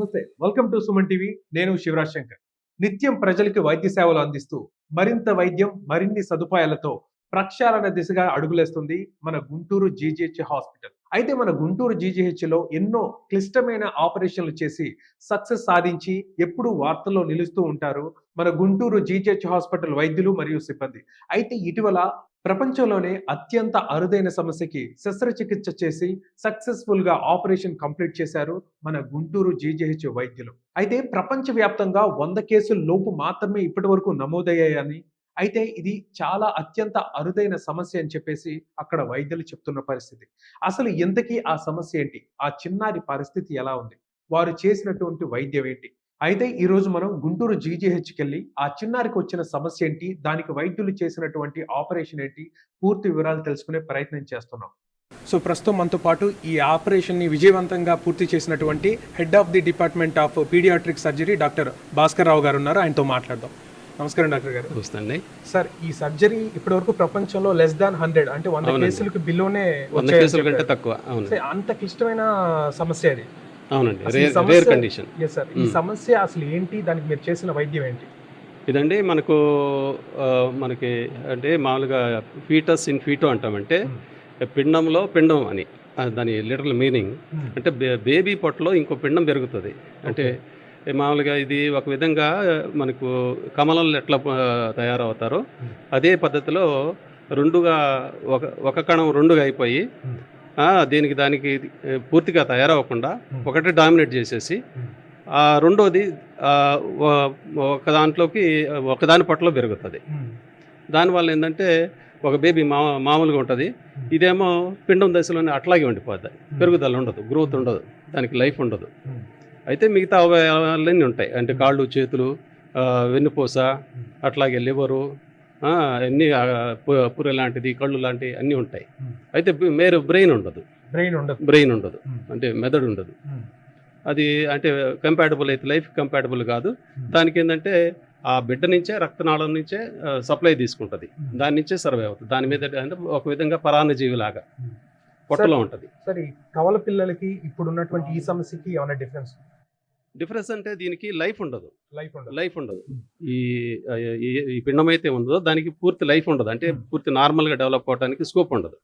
నమస్తే. Welcome to Suman TV. నేను శివరాజ్ శంకర్. నిత్యం ప్రజలకి వైద్య సేవలు అందిస్తూ మరింత వైద్యం, మరిన్ని సదుపాయాలతో ప్రక్షాళన దిశగా అడుగులేస్తుంది మన గుంటూరు జీజీహెచ్ హాస్పిటల్. అయితే మన గుంటూరు జీజీహెచ్‌లో ఎన్నో క్లిష్టమైన ఆపరేషన్లు చేసి సక్సెస్ సాధించి ఎప్పుడూ వార్తల్లో నిలుస్తూ ఉంటారు మన గుంటూరు జీజీహెచ్ హాస్పిటల్ వైద్యులు మరియు సిబ్బంది. అయితే ఇటీవల ప్రపంచంలోనే అత్యంత అరుదైన సమస్యకి శస్త్రచికిత్స చేసి సక్సెస్ఫుల్ గా ఆపరేషన్ కంప్లీట్ చేశారు మన గుంటూరు జీజీహెచ్ వైద్యులు. అయితే ప్రపంచవ్యాప్తంగా 100 కేసుల లోపు మాత్రమే ఇప్పటి వరకు నమోదయ్యాయని, అయితే ఇది చాలా అత్యంత అరుదైన సమస్య అని చెప్పేసి అక్కడ వైద్యులు చెప్తున్న పరిస్థితి. అసలు ఇంతకీ ఆ సమస్య ఏంటి? ఆ చిన్నారి పరిస్థితి ఎలా ఉంది? వారు చేసినటువంటి వైద్యం ఏంటి? అయితే ఈరోజు మనం గుంటూరు జీజీహెచ్‌కెళ్ళి ఆ చిన్నారికి వచ్చిన సమస్య ఏంటి? దానికి వైద్యులు చేసినటువంటి ఆపరేషన్ ఏంటి? పూర్తి వివరాలు తెలుసుకునే ప్రయత్నం చేస్తున్నాం. సో ప్రస్తుతం మనతో పాటు ఈ ఆపరేషన్‌ని విజయవంతంగా పూర్తి చేసినటువంటి head of the department of paediatric surgery doctor Bhaskar Rao garu ఉన్నారు. ఆయనతో మాట్లాడదాం. నమస్కారం డాక్టర్ గారు. నమస్తే అండి. సార్, ఈ సర్జరీ ఇప్పటివరకు ప్రపంచంలో లెస్ దాన్ 100 అంటే 100 కేసులకు బిలోనే 100 కేసుల కంటే తక్కువ. అవును. అంత క్లిష్టమైన సమస్య అది. అవునండి. Rare condition. Yes sir. ఈ సమస్య అసలు ఏంటి? దానికి మీరు చేసిన వైద్యం ఏంటి? ఇదండి మనకి అంటే మామూలుగా ఫీటస్ ఇన్ ఫీటో అంటామంటే పిండంలో పిండం అని దాని లిటరల్ మీనింగ్. అంటే బేబీ పొట్టలో ఇంకో పిండం పెరుగుతుంది. అంటే మామూలుగా ఇది ఒక విధంగా మనకు కమలంలో ఎట్లా తయారవుతారో అదే పద్ధతిలో రెండుగా ఒక కణం రెండుగా అయిపోయి దానికి పూర్తిగా తయారవ్వకుండా ఒకటి డామినేట్ చేసేసి రెండోది ఒకదాని పట్ల పెరుగుతుంది. దానివల్ల ఏంటంటే ఒక బేబీ మామూలుగా ఉంటుంది, ఇదేమో పిండం దశలోనే అట్లాగే ఉండిపోద్ది. పెరుగుదల ఉండదు, గ్రోత్ ఉండదు, దానికి లైఫ్ ఉండదు. అయితే మిగతా అవయవాలన్నీ ఉంటాయి, అంటే కాళ్ళు, చేతులు, వెన్నుపూస, అట్లాగే లివరు, అన్నీ పుర్రె లాంటిది, కళ్ళు లాంటివి అన్నీ ఉంటాయి. అయితే బ్రెయిన్ ఉండదు, అంటే మెదడు ఉండదు. అది అంటే కంపాటబుల్ అయితే లైఫ్ కంపాటబుల్ కాదు. దానికి ఏంటంటే ఆ బిడ్డ నుంచే రక్తనాళం నుంచే సప్లై తీసుకుంటుంది, దాని నుంచే సర్వే అవుతుంది. దాని మీద అంటే ఒక విధంగా పరాన్నజీవి లాగా పొట్టలో ఉంటుంది. సరే, కవల పిల్లలకి ఇప్పుడు ఉన్నటువంటి ఈ సమస్యకి ఏమైనా డిఫరెన్స్ అంటే దీనికి లైఫ్ ఉండదు. ఈ పిండం అయితే ఉందో దానికి పూర్తి లైఫ్ ఉండదు, అంటే పూర్తి నార్మల్గా డెవలప్ అవడానికి స్కోప్ ఉండదు.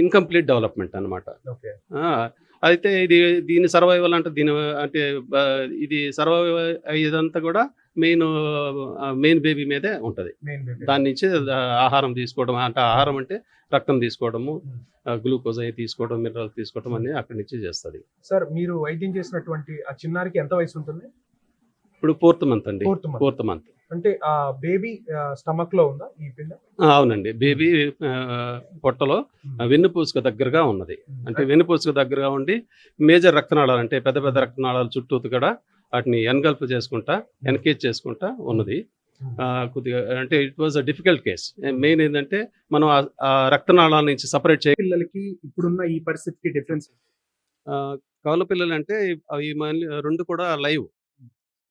ఇన్కంప్లీట్ డెవలప్మెంట్ అనమాట. అయితే దీని సర్వైవల్ అంటే ఇది సర్వైవ్ అయ్యేదంతా కూడా మెయిన్ బేబీ మీదే ఉంటుంది. దాని నుంచి ఆహారం తీసుకోవడం, అంటే ఆహారం అంటే రక్తం తీసుకోవడము, గ్లూకోజ్ అవి తీసుకోవడం, మినరల్ తీసుకోవడం అన్ని అక్కడి నుంచి చేస్తుంది. సార్, మీరు వైద్యం చేసినటువంటి ఆ చిన్నారికి ఎంత వయసు ఉంటుంది? ఇప్పుడు 4th మంత్ అండి. 4th మంత్ అంటే ఆ బేబీ స్టమక్ లో ఉందా ఈ పిండం? అవునండి. బేబీ పొట్టలో వెన్నుపూసకు దగ్గరగా ఉన్నది. అంటే వెన్నుపూసకు దగ్గరగా ఉండి మేజర్ రక్తనాళాలు, అంటే పెద్ద పెద్ద రక్తనాళాలు చుట్టూ కూడా వాటిని ఎన్కేజ్ చేసుకుంటా ఉన్నది. కొద్దిగా అంటే it was a difficult case. Main ఏంటంటే మనం ఆ రక్తనాళాల నుంచి సపరేట్ చేయ పిల్లలకి ఇప్పుడున్న ఈ పరిస్థితికి డిఫరెన్స్. కవల పిల్లలు అంటే అవి రెండు కూడా లైవ్.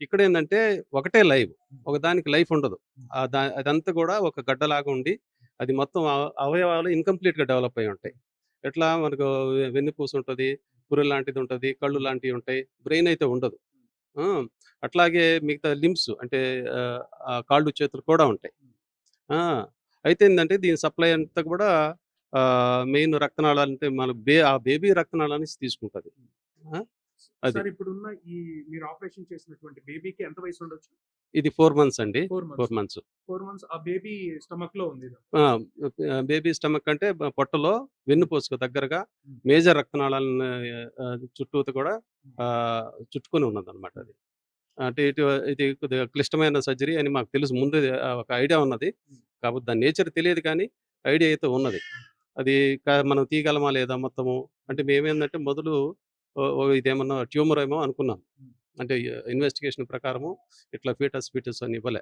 ఇక్కడ ఏంటంటే ఒకటే లైవ్, ఒకదానికి లైఫ్ ఉండదు. అదంతా కూడా ఒక గడ్డలాగా ఉండి అది మొత్తం అవయవాలు ఇన్కంప్లీట్గా డెవలప్ అయి ఉంటాయి. ఎట్లా మనకు వెన్నుపూస ఉంటుంది, పుర్రె లాంటిది ఉంటుంది, కళ్ళు లాంటివి ఉంటాయి, బ్రెయిన్ అయితే ఉండదు. అట్లాగే మిగతా లిమ్స్ అంటే కాళ్ళు, చేతులు కూడా ఉంటాయి. అయితే ఏంటంటే దీని సప్లై అంతా కూడా మెయిన్ రక్తనాళాలు, అంటే మన ఆ బేబీ రక్తనాళాల నుంచి తీసుకుంటుంది. సార్, ఇప్పుడున్న ఈ మీరు ఆపరేషన్ చేసినటువంటి బేబీకి ఎంత వయసు ఉండొచ్చు? ఇది 4 మంత్స్ అండి. 4 మంత్స్. ఆ బేబీ స్టమక్ లో ఉంది. బేబీ స్టమక్ అంటే పొట్టలో వెన్నుపూసకు దగ్గరగా మేజర్ రక్తనాళాలను చుట్టూతో కూడా చుట్టుకొని ఉన్నది అనమాట. అది అంటే ఇది కొద్దిగా క్లిష్టమైన సర్జరీ అని మాకు తెలుసు, ముందు ఒక ఐడియా ఉన్నది. కాబట్టి దాని నేచర్ తెలియదు, కానీ ఐడియా అయితే ఉన్నది. అది మనం తీయగలమా లేదా మొత్తము అంటే మేమేందంటే మొదలు ఇదేమన్నా ట్యూమర్ ఏమో అనుకున్నాం. అంటే ఇన్వెస్టిగేషన్ ప్రకారము ఇట్లా ఫీటస్ అని ఇవ్వలే.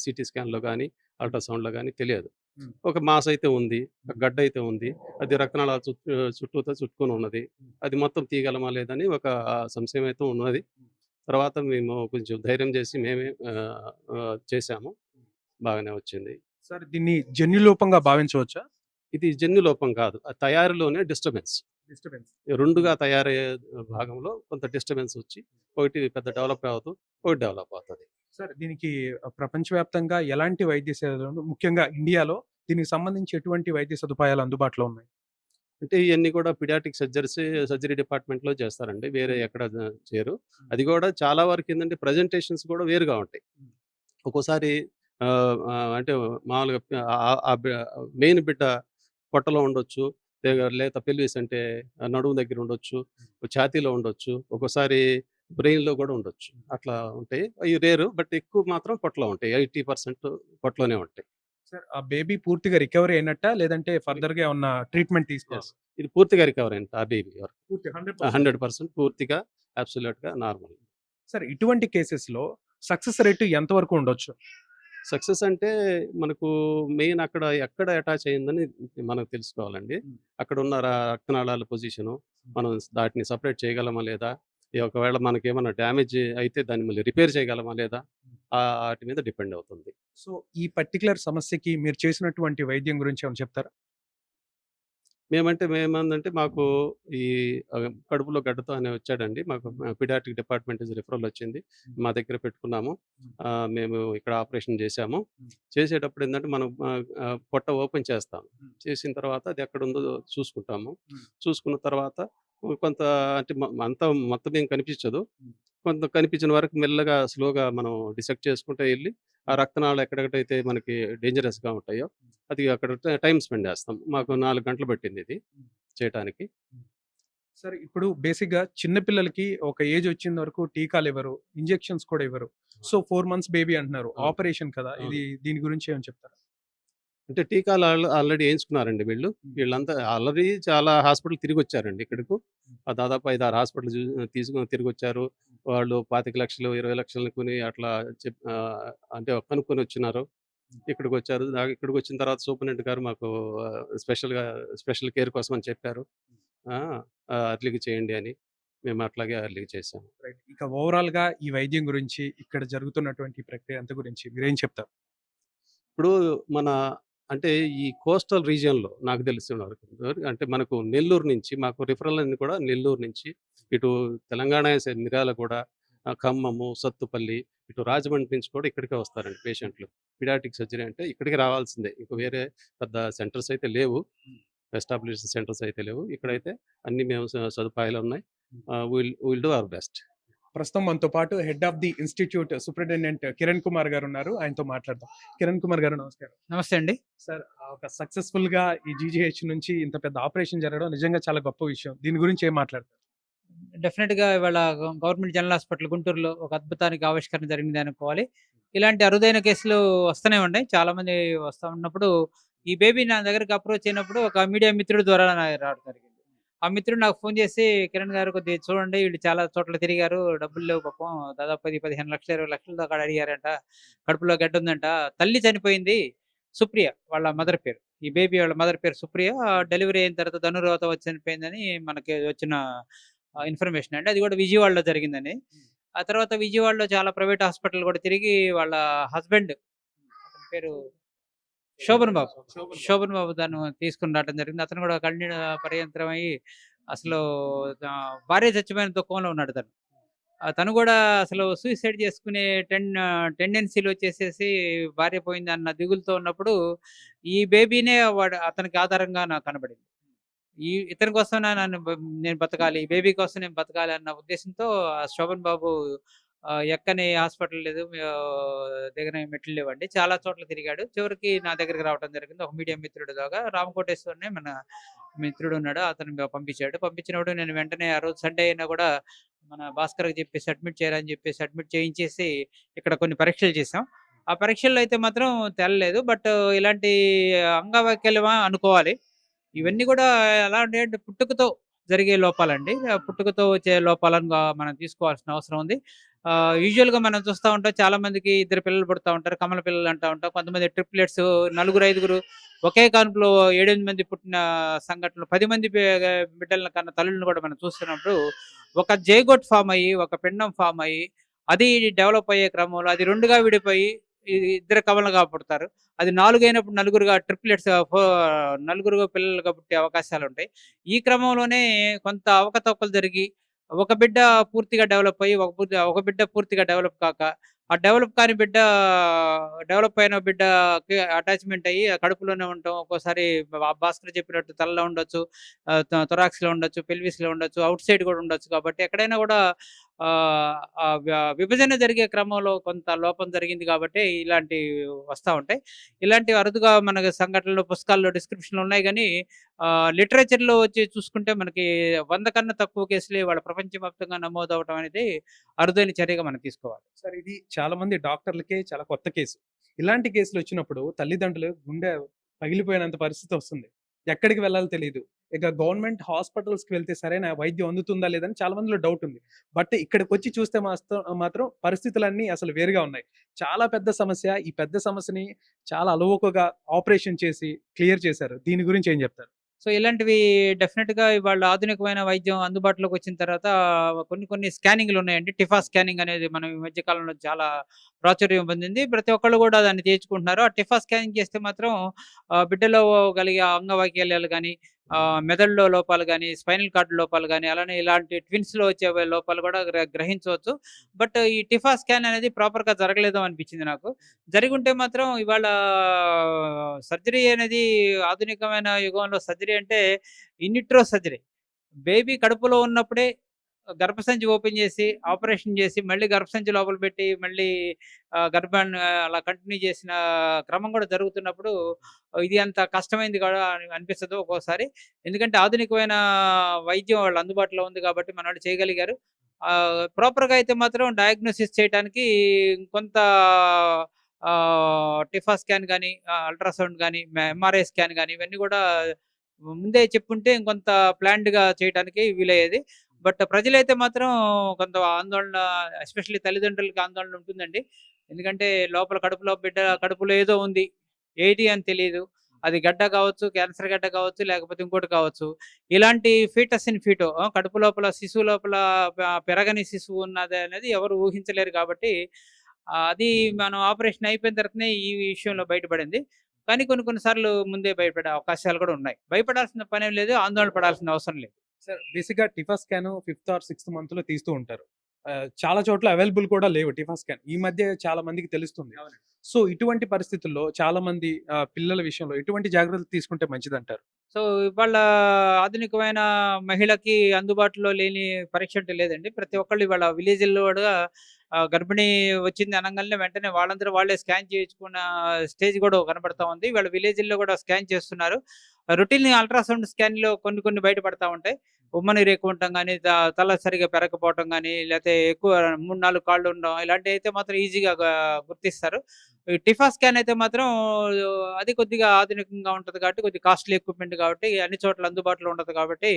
సిటీ స్కాన్లో కానీ అల్ట్రాసౌండ్లో కానీ తెలియదు. ఒక మాస్ అయితే ఉంది, గడ్డ అయితే ఉంది, అది రక్తనాళాల చుట్టూతో చుట్టుకొని ఉన్నది. అది మొత్తం తీయగలమా లేదని ఒక సంశయం అయితే ఉన్నది. తర్వాత మేము కొంచెం ధైర్యం చేసి మేమే చేసాము, బాగానే వచ్చింది. సార్, దీన్ని జన్యులోపంగా భావించవచ్చా? ఇది జన్యులోపం కాదు, తయారీలోనే డిస్టర్బెన్స్. రెండుగా తయారయ్యే భాగంలో కొంత డిస్టర్బెన్స్ వచ్చి ఒకటి పెద్ద డెవలప్ అవుతూ ఒకటి డెవలప్ అవుతుంది. సార్ దీనికి ప్రపంచవ్యాప్తంగా ఎలాంటి వైద్య సేవలు ముఖ్యంగా ఇండియాలో దీనికి సంబంధించి ఎటువంటి వైద్య సదుపాయాలు అందుబాటులో ఉన్నాయి? అంటే ఇయన్నీ కూడా పిడియాట్రిక్ సర్జరీ డిపార్ట్‌మెంట్‌లో చేస్తారండి. వేరే ఎక్కడ చేయరు. అది కూడా చాలా వరకేందంటే ప్రజెంటేషన్స్ కూడా వేరుగా ఉంటాయి. ఒక్కోసారి అంటే మామూలుగా మెయిన్ బిడ్డ పొట్టలో ఉండొచ్చు. లేత పెల్విస్ అంటే నడుము దగ్గర ఉండొచ్చు. ఛాతీలో ఉండొచ్చు. ఒక్కోసారి బ్రెయిన్‌లో కూడా ఉండొచ్చు. అట్లా ఉంటాయి. అయి రేరు. బట్ ఎక్కువ మాత్రం పొట్టలో ఉంటాయి. 80% పొట్టలోనే ఉంటాయి. సార్ ఆ బేబీ పూర్తిగా రికవరీ అయినట్టా? లేదంటే ఫర్దర్‌గా ఏమన్నా ట్రీట్‌మెంట్ తీసుకోవాలా? యెస్. ఇది పూర్తిగా రికవర్ అయింది ఆ బేబీ వరకు. పూర్తి 100%. 100% పూర్తిగా అబ్సల్యూట్‌గా నార్మల్. సార్ ఇటువంటి కేసెస్‌లో సక్సెస్ రేట్ ఎంత వరకు ఉండొచ్చు? సక్సెస్ అంటే మనకు మెయిన్ అక్కడ ఎక్కడ అటాచ్ అయిందని మనకు తెలుసుకోవాలండి. హ్మ్. అక్కడున్న రక్తనాళాల పొజిషను, మనం వాటిని సెపరేట్ చేయగలమా లేదా? ఒకవేళ మనకేమన్నా డ్యామేజ్ అయితే దాన్ని మళ్ళీ రిపేర్ చేయగలమా లేదా? ఆటి మీద డిపెండ్ అవుతుంది. సో ఈ పర్టిక్యులర్ సమస్యకి మీరు చేసినటువంటి వైద్యం గురించి ఏమైనా చెప్తారా? మేమేమందంటే మాకు ఈ కడుపులో గడ్డతో అనే వచ్చాడండి. మాకు పీడియాట్రిక్ డిపార్ట్‌మెంట్ నుంచి రిఫరల్ వచ్చింది. మా దగ్గర పెట్టుకున్నాము. మేము ఇక్కడ ఆపరేషన్ చేశాము. చేసేటప్పుడు ఏందంటే మనం పొట్ట ఓపెన్ చేస్తాం. చేసిన తర్వాత అది ఎక్కడుందో చూసుకుంటాము. చూసుకున్న తర్వాత కొంత అంటే అంతా మొత్తం ఏం కనిపించదు. కొంత కనిపించిన వరకు మెల్లగా స్లోగా మనం డిసెక్ట్ చేసుకుంటూ ఎళ్లి ఆ రక్తనాళాలు ఎక్కడెక్కడైతే మనకి డేంజరస్‌గా ఉంటాయో అది అక్కడ టైమ్ స్పెండ్ చేస్తాం. మాకు 4 గంటలు పట్టిందిది చేయటానికి. సార్ ఇప్పుడు బేసిక్‌గా చిన్న పిల్లలకి ఒక ఏజ్ వచ్చేంత వరకు టీకాలివ్వరు. ఇంజెక్షన్స్ కూడా ఇవ్వరు. సో 4 మంత్స్ బేబీ అంటున్నారు. అవును. ఆపరేషన్ కదా! అవును. దీని గురించి ఏమైనా చెప్తారా? అంటే టీకాలు ఆల్రెడీ ఏయించుకున్నారండి వీళ్ళు. వీళ్ళంతా ఆల్రెడీ చాలా హాస్పిటల్ తిరిగొచ్చారండి ఇక్కడకు. దాదాపు 5, 6 హాస్పిటల్ తీసుకొని తిరిగొచ్చారు. వాళ్ళు 25,00,000, 20,00,000 కొని అట్లా అంటే కనుక్కొనొచ్చినారు. ఇక్కడికొచ్చారు. ఇక్కడికొచ్చిన తర్వాత సూపరింటెండెంట్ గారు మాకు స్పెషల్ కేర్ కోసం అని చెప్పారు. ఆ! అర్లీగా చేయండి అని. మేము అట్లాగే అర్లీగా చేసాము. రైట్. ఇక ఓవరాల్‌గా ఈ వైద్యం గురించి, ఇక్కడ జరుగుతున్నటువంటి ప్రక్రియ అంతా గురించి మీరేం చెప్తారు? ఇప్పుడు మన అంటే ఈ కోస్టల్ రీజియన్‌లో నాకు తెలిసిన వరకు అంటే మనకు నెల్లూరు నుంచి మాకు రిఫరల్ అన్నీ కూడా నెల్లూరు నుంచి, ఇటు తెలంగాణ మిర్యాలగూడ, ఖమ్మము, సత్తుపల్లి, ఇటు రాజమండ్రి నుంచి కూడా ఇక్కడికే వస్తారండి పేషెంట్లు. పీడియాట్రిక్ సర్జరీ అంటే ఇక్కడికి రావాల్సిందే. ఇంక వేరే పెద్ద సెంటర్స్ అయితే లేవు. ఎస్టాబ్లిష్డ్ సెంటర్స్ అయితే లేవు. ఇక్కడైతే అన్నీ మేము సదుపాయాలున్నాయి. Will do our best. ప్రస్తుతం మనతో పాటు head of the institute superintendent Kiran Kumar గారు ఉన్నారు. ఆయనతో మాట్లాడదాం. కిరణ్ కుమార్ గారు నమస్కారం. నమస్తే అండి. సార్ ఒక సక్సెస్‌ఫుల్‌గా ఈ జీజీహెచ్ నుంచి ఇంత పెద్ద ఆపరేషన్ జరగడం నిజంగా చాలా గొప్ప విషయం. దీని గురించి ఏం మాట్లాడతారు? డెఫినిట్‌గా ఇవాళ గవర్నమెంట్ జనరల్ హాస్పిటల్ గుంటూరులో ఒక అద్భుతానికి ఆవిష్కరణ జరిగింది అనుకోవాలి. ఇలాంటి అరుదైన కేసులు వస్తూనే ఉన్నాయి. చాలామంది వస్తా ఉన్నప్పుడు ఈ బేబీ నా దగ్గరికి అప్రోచ్ అయినప్పుడు ఒక మీడియా మిత్రుడి ద్వారా రావడం జరిగింది. ఆ మిత్రుడు నాకు ఫోన్ చేసి, "కిరణ్ గారు కొద్దిగా చూడండి, వీళ్ళు చాలా చోట్ల తిరిగారు. డబ్బులు లేవు పాపం. దాదాపు 10, 15 లక్షలు, 20 లక్షల దాకా అడిగారంట. కడుపులో గడ్డ ఉందంట. తల్లి చనిపోయింది. సుప్రియ వాళ్ళ మదర్ పేరు. ఈ బేబీ వాళ్ళ మదర్ పేరు సుప్రియ. డెలివరీ అయిన తర్వాత ధనుర్వాత వచ్చి చనిపోయిందని మనకి వచ్చిన ఇన్ఫర్మేషన్ అండి. అది కూడా విజయవాడలో జరిగిందని. ఆ తర్వాత విజయవాడలో చాలా ప్రైవేట్ హాస్పిటల్ కూడా తిరిగి వాళ్ళ హస్బెండ్ అతని పేరు శోభన్ బాబు. శోభన్ బాబు తను తీసుకొని రావడం జరిగింది. అతను కూడా కన్నీళ్ల పర్యంతరమయ్యి అసలు భార్య చచ్చిపోయిన దుఃఖంలో ఉన్నాడు తను. తను కూడా అసలు సూసైడ్ చేసుకునే టెండెన్సీలు వచ్చేసేసి భార్య పోయిందన్న దిగులుతో ఉన్నప్పుడు ఈ బేబీనే అతనికి ఆధారంగా నాకు కనబడింది. ఇతని కోసం నేను బతకాలి. ఈ బేబీ కోసం నేను బతకాలి అన్న ఉద్దేశంతో ఆ శోభన్ బాబు ఎక్కని హాస్పిటల్ లేదు. దిగని మెట్లు లేవండి. చాలా చోట్ల తిరిగాడు. చివరికి నా దగ్గరికి రావడం జరిగింది. ఒక మీడియా మిత్రుడి ద్వారా రామకోటేశ్వరని మన మిత్రుడు ఉన్నాడు. అతను పంపించాడు. పంపించినప్పుడు నేను వెంటనే ఆ రోజు సండే అయినా కూడా మన భాస్కర్‌కి చెప్పేసి అడ్మిట్ చేయాలని చెప్పేసి అడ్మిట్ చేయించేసి ఇక్కడ కొన్ని పరీక్షలు చేసాం. ఆ పరీక్షల్లో అయితే మాత్రం తేలలేదు. బట్ ఇలాంటి అంగవైకల్యమా అనుకోవాలి. ఇవన్నీ కూడా ఎలా ఉంటాయంటే పుట్టుకతో జరిగే లోపాలండి. పుట్టుకతో వచ్చే లోపాలను మనం తీసుకోవాల్సిన అవసరం ఉంది. యూజువల్‌గా మనం చూస్తా ఉంటాం, చాలా మందికి ఇద్దరు పిల్లలు పుడతా ఉంటారు. కమల పిల్లలు అంటా ఉంటాం. కొంతమంది ట్రిప్లెట్స్, నలుగురు, ఐదుగురు ఒకే కాన్పులో 7, 8 మంది పుట్టిన సంఘటనలు, 10 మంది బిడ్డలను కన్న తల్లులను కూడా మనం చూస్తున్నప్పుడు ఒక జైగోట్ ఫార్మ్ అయ్యి, ఒక పిండం ఫార్మ్ అయ్యి, అది డెవలప్ అయ్యే క్రమంలో అది 2గా విడిపోయి ఇద్దరు కవలలుగా పుడతారు. అది 4 అయినప్పుడు నలుగురుగా ట్రిప్లెట్స్ నలుగురు పిల్లలుగా పుట్టే అవకాశాలుంటాయి. ఈ క్రమంలోనే కొంత అవకతవకలు జరిగి, ఒక బిడ్డ పూర్తిగా డెవలప్ అయ్యి, ఒక బిడ్డ పూర్తిగా డెవలప్ కాక, ఆ డెవలప్ కాని బిడ్డ డెవలప్ అయిన బిడ్డకి అటాచ్‌మెంట్ అయ్యి ఆ కడుపులోనే ఉండటం. ఒక్కోసారి భాస్కర్ చెప్పినట్టు తలలో ఉండొచ్చు, థొరాక్స్‌లో ఉండొచ్చు, పెల్విస్‌లో ఉండొచ్చు, ఔట్ సైడ్ కూడా ఉండొచ్చు. కాబట్టి ఎక్కడైనా కూడా ఆహ్, ఆహ్, విభజన జరిగే క్రమంలో కొంత లోపం జరిగింది కాబట్టే ఇలాంటివి వస్తా ఉంటాయి. ఇలాంటివి అరుదుగా మనకు సంఘటనలు పుస్తకాల్లో డిస్క్రిప్షన్‌లు ఉన్నాయి గానీ, లిటరేచర్‌లో వచ్చి చూసుకుంటే మనకి 100 కన్నా తక్కువ కేసులే ఇవాళ ప్రపంచవ్యాప్తంగా నమోదవ్వటం అనేది అరుదైన చర్యగా మనం తీసుకోవాలి. సార్ ఇది చాలా మంది డాక్టర్లకే చాలా కొత్త కేసు. ఇలాంటి కేసులు వచ్చినప్పుడు తల్లిదండ్రులు గుండె పగిలిపోయినంత పరిస్థితి వస్తుంది. ఎక్కడికి వెళ్ళాలో తెలీదు. ఇక గవర్నమెంట్ హాస్పిటల్స్‌కి వెళ్తే సరైన వైద్యం అందుతుందా లేదని చాలా మందిలో డౌట్ ఉంది. బట్ ఇక్కడికొచ్చి చూస్తే మాత్రం పరిస్థితులన్నీ అసలు వేరుగా ఉన్నాయి. చాలా పెద్ద సమస్య. ఈ పెద్ద సమస్యని చాలా అలవోకగా ఆపరేషన్ చేసి క్లియర్ చేశారు. దీని గురించి ఏం చెప్తారు? సో, ఇలాంటివి డెఫినిట్‌గా ఇవాళ ఆధునికమైన వైద్యం అందుబాటులోకొచ్చిన తర్వాత కొన్ని కొన్ని స్కానింగ్‌లున్నాయండి. టిఫా స్కానింగ్ అనేది మనం ఈ మధ్య కాలంలో చాలా ప్రాచుర్యం పొందింది. ప్రతి ఒక్కళ్ళు గూడా దాన్ని చేయించుకుంటున్నారు. ఆ టిఫా స్కానింగ్ చేస్తే మాత్రం బిడ్డలో కలిగే అంగవైకల్యాలు గానీ, మెదడులో లోపాలు గానీ, స్పైనల్ కార్డ్ లోపాలు గానీ, అలానే ఇలాంటి ట్విన్స్‌లో వచ్చే లోపాలు గూడా గ్రహించవచ్చు. బట్ ఈ టిఫా స్కాన్ అనేది ప్రాపర్‌గా జరగలేదు అనిపించింది నాకు. జరిగుంటే మాత్రం ఇవాళ సర్జరీ అనేది ఆధునికమైన యుగంలో సర్జరీ అంటే ఇన్ విట్రో సర్జరీ. బేబీ కడుపులో ఉన్నప్పుడే గర్భసంచి ఓపెన్ చేసి, ఆపరేషన్ చేసి, మళ్ళీ గర్భసంచి లోపల పెట్టి, మళ్ళీ గర్భాన్ని అలా కంటిన్యూ చేసిన క్రమం కూడా జరుగుతున్నప్పుడు, ఇది అంత కష్టమైంది కూడా అనిపిస్తది ఒక్కోసారి. ఎందుకంటే ఆధునికమైన వైద్యం వాళ్ళ అందుబాటులో ఉంది కాబట్టి మనోళ్ళు చేయగలిగారు. ప్రాపర్‌గా అయితే మాత్రం డయాగ్నోసిస్ చేయటానికి కొంత టిఫా స్కాన్ గాని, అల్ట్రాసౌండ్ గాని, ఎంఆర్ఐ స్కాన్ గాని ఇవన్నీ కూడా ముందే చెప్పుంటే ఇంకొంత ప్లాన్డ్‌గా చేయటానికి వీలయ్యేది. బట్ ప్రజలైతే మాత్రం కొంత ఆందోళన, ఎస్పెషల్లీ తల్లిదండ్రులకి ఆందోళన ఉంటుందండి. ఎందుకంటే లోపల కడుపులో బిడ్డ కడుపులో ఏదో ఉంది. ఏటి అని తెలీదు. అది గడ్డ కావచ్చు, క్యాన్సర్ గడ్డ కావచ్చు, లేకపోతే ఇంకోటి కావచ్చు. ఇలాంటి ఫీటస్ ఇన్ ఫీటో కడుపు లోపల శిశువు లోపల పెరగని శిశువు ఉన్నది అనేది ఎవరు ఊహించలేరు కాబట్టి, అది మనం ఆపరేషన్ అయిపోయిన తర్వాతనే ఈ విషయంలో బయటపడింది. కానీ కొన్ని కొన్ని సార్లు ముందే భయపడే అవకాశాలు కూడా ఉన్నాయి. భయపడాల్సిన పనేం లేదు. ఆందోళన పడాల్సిన అవసరం లేదు. సార్ బేసిక్‌గా TIFFA scan fifth or sixth మంత్‌లో తీస్తూ ఉంటారు. చాలా చోట్ల అవైలబుల్ కూడా లేవు టిఫా స్కాన్. ఈ మధ్య చాలా మందికి తెలుస్తుంది. సో, ఇటువంటి పరిస్థితుల్లో చాలా మంది పిల్లల విషయంలో ఎటువంటి జాగ్రత్తలు తీసుకుంటే మంచిదంటారు? సో, ఇవాళ ఆధునికమైన మహిళకి అందుబాటులో లేని పరీక్ష అంటూ లేదండి. ప్రతి ఒక్కళ్ళు ఇవాళ విలేజ్‌ల్లో కూడా గర్భిణీ వచ్చింది అనంగాల్నే వెంటనే వాళ్ళంతట వాళ్ళే స్కాన్ చేయించుకున్న స్టేజ్ కూడా కనపడతా ఉంది. ఇవాళ విలేజ్‌ల్లో కూడా స్కాన్ చేస్తున్నారు. రొటీన్ అల్ట్రాసౌండ్ స్కాన్‌లో కొన్ని కొన్ని బయటపడతా ఉంటాయి. ఉమ్మనీరు ఎక్కువ ఉండటం గానీ, తల సరిగ్గా పెరగకపోవటం గానీ, లేతే ఎక్కువ 3, 4 కాళ్ళు ఉండడం ఇలాంటివైతే మాత్రం ఈజీగా గుర్తిస్తారు. ఈ టిఫా స్కాన్ అయితే మాత్రం అది కొద్దిగా ఆధునికంగా ఉంటది కాబట్టి, కొద్దిగా కాస్ట్‌లీ ఎక్విప్‌మెంట్ కాబట్టి, అన్ని చోట్ల అందుబాటులో ఉండదు కాబట్టి,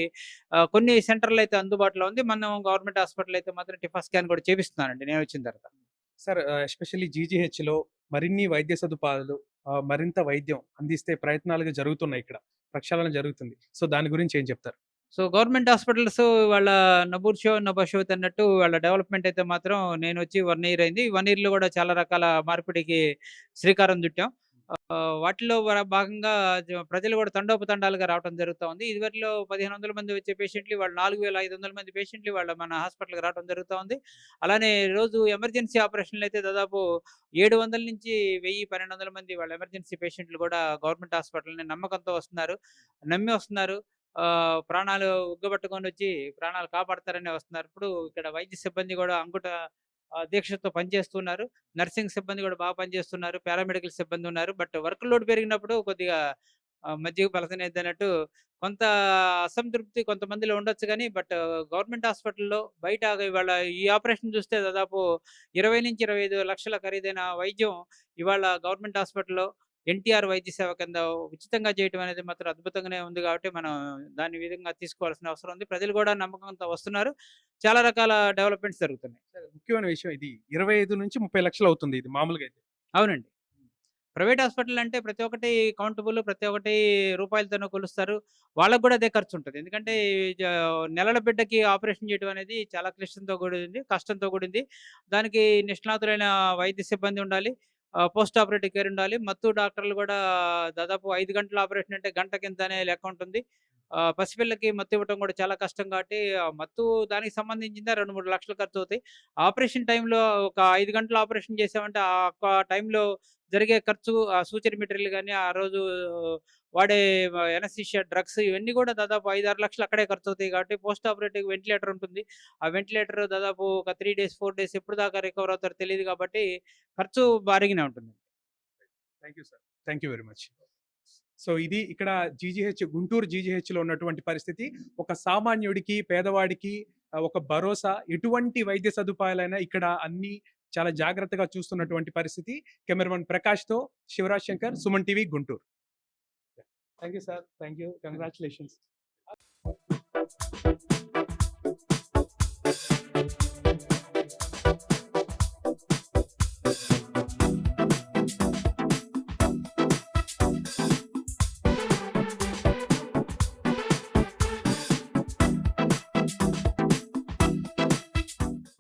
కొన్ని సెంటర్‌లో అయితే అందుబాటులో ఉంది. మనం గవర్నమెంట్ హాస్పిటల్ అయితే మాత్రం టిఫా స్కాన్ కూడా చేపిస్తున్నానండి నేనొచ్చిన తర్వాత. సార్ ఎస్పెషల్లీ జీజీహెచ్‌లో మరిన్ని వైద్య సదుపాయాలు మరింత వైద్యం అందిస్తే ప్రయత్నాలుగా జరుగుతున్నాయి ఇక్కడ. ప్రక్షాళన జరుగుతుంది. సో, దాని గురించి ఏం చెప్తారు? సో, గవర్నమెంట్ హాస్పిటల్స్ వాళ్ళ నబూర్షో, నభాషోత్ అన్నట్టు వాళ్ళ డెవలప్‌మెంట్ అయితే మాత్రం నేనొచ్చి 1 ఇయర్ అయింది. 1 ఇయర్‌లో కూడా చాలా రకాల మార్పిడికి శ్రీకారం చుట్టాం. వాటిలో భాగంగా ప్రజలు కూడా తండోపతండాలుగా రావటం జరుగుతా ఉంది. ఇదివరలో 1500 మంది వచ్చే పేషెంట్లు ఇవాళ 4500 మంది పేషెంట్లు ఇవాళ మన హాస్పిటల్‌కి రావటం జరుగుతా ఉంది. అలానే రోజు ఎమర్జెన్సీ ఆపరేషన్‌లయితే దాదాపు 700 నుంచి 1000, 1200 మంది వాళ్ళ ఎమర్జెన్సీ పేషెంట్లు కూడా గవర్నమెంట్ హాస్పిటల్‌ని నమ్మకంతో వస్తున్నారు. నమ్మి వస్తున్నారు. ప్రాణాలు ఉగ్గబట్టుకొనొచ్చి ప్రాణాలు కాపాడతారనే వస్తున్నారు. ఇప్పుడు ఇక్కడ వైద్య సిబ్బంది కూడా దీక్షతో పనిచేస్తున్నారు. నర్సింగ్ సిబ్బంది కూడా బాగా పనిచేస్తున్నారు. పారామెడికల్ సిబ్బంది ఉన్నారు. బట్ వర్క్ లోడ్ పెరిగినప్పుడు కొద్దిగా మజ్జిగ పలసనేద్దన్నట్టు కొంత అసంతృప్తి కొంతమందిలో ఉండొచ్చు గానీ, బట్ గవర్నమెంట్ హాస్పిటల్‌లో బయట ఇవాళ ఈ ఆపరేషన్ చూస్తే దాదాపు 20-25 లక్షల ఖరీదైన వైద్యం ఇవాళ గవర్నమెంట్ హాస్పిటల్‌లో ఎన్టీఆర్ వైద్య సేవ కింద ఉచితంగా చేయటం అనేది మాత్రం అద్భుతంగానే ఉంది కాబట్టి, మనం దాన్ని విధంగా తీసుకోవాల్సిన అవసరం ఉంది. ప్రజలు కూడా నమ్మకంతో వస్తున్నారు. చాలా రకాల డెవలప్‌మెంట్స్ జరుగుతున్నాయి. సార్ ముఖ్యమైన విషయం ఇది 25-30 లక్షలు అవుతుంది ఇది మామూలుగా అయితే. అవునండి. ప్రైవేట్ హాస్పిటల్ అంటే ప్రతి ఒక్కటి కౌంటబుల్, ప్రతి ఒక్కటి రూపాయలతోనే కొలుస్తారు. వాళ్ళకి గూడా అదే ఖర్చుంటది. ఎందుకంటే జ నెలల బిడ్డకి ఆపరేషన్ చేయడం అనేది చాలా క్లిష్టంతో కూడింది, కష్టంతో కూడింది. దానికి నిష్ణాతులైన వైద్య సిబ్బంది ఉండాలి. పోస్ట్ ఆపరేటివ్ కేర్ ఉండాలి. మత్తు డాక్టర్లు కూడా దాదాపు 5 గంటల ఆపరేషన్ అంటే గంటకింత అనే లెక్క ఉంటుంది. పసిపిల్లకి మత్తు ఇవ్వటం కూడా చాలా కష్టం కాబట్టి, ఆ మత్తు దానికి సంబంధించిందే 2, 3 లక్షలు ఖర్చవుతాయి. ఆపరేషన్ టైంలో ఒక 5 గంటలు ఆపరేషన్ చేసామంటే, ఆ ఒక్క టైంలో జరిగే ఖర్చు, ఆ సూచన మెటీరియల్ గాని, ఆ రోజు వాడే ఎనస్థీషియా డ్రగ్స్ ఇవన్నీ కూడా దాదాపు 5, 6 లక్షలు అక్కడే ఖర్చవుతాయి కాబట్టి, పోస్ట్ ఆపరేటివ్ వెంటిలేటర్ ఉంటుంది. ఆ వెంటిలేటర్ దాదాపు ఒక 3 డేస్, 4 డేస్ ఎప్పుడు దాకా రికవర్ అవుతారో తెలీదు కాబట్టి, ఖర్చు భారీగానే ఉంటుంది. Thank you sir. Thank you very much. So ఇది ఇక్కడ గుంటూరు జీజీహెచ్‌లో ఉన్నటువంటి పరిస్థితి. ఒక సామాన్యుడికి, పేదవాడికి ఒక భరోసా, ఎటువంటి వైద్య సదుపాయాలైనా ఇక్కడ అన్నీ చాలా జాగ్రత్తగా చూస్తున్నటువంటి పరిస్థితి. కెమెరామన్ ప్రకాష్‌తో Shivaraj Shankar, Suman TV, Guntur. Thank you sir. Thank you. Congratulations.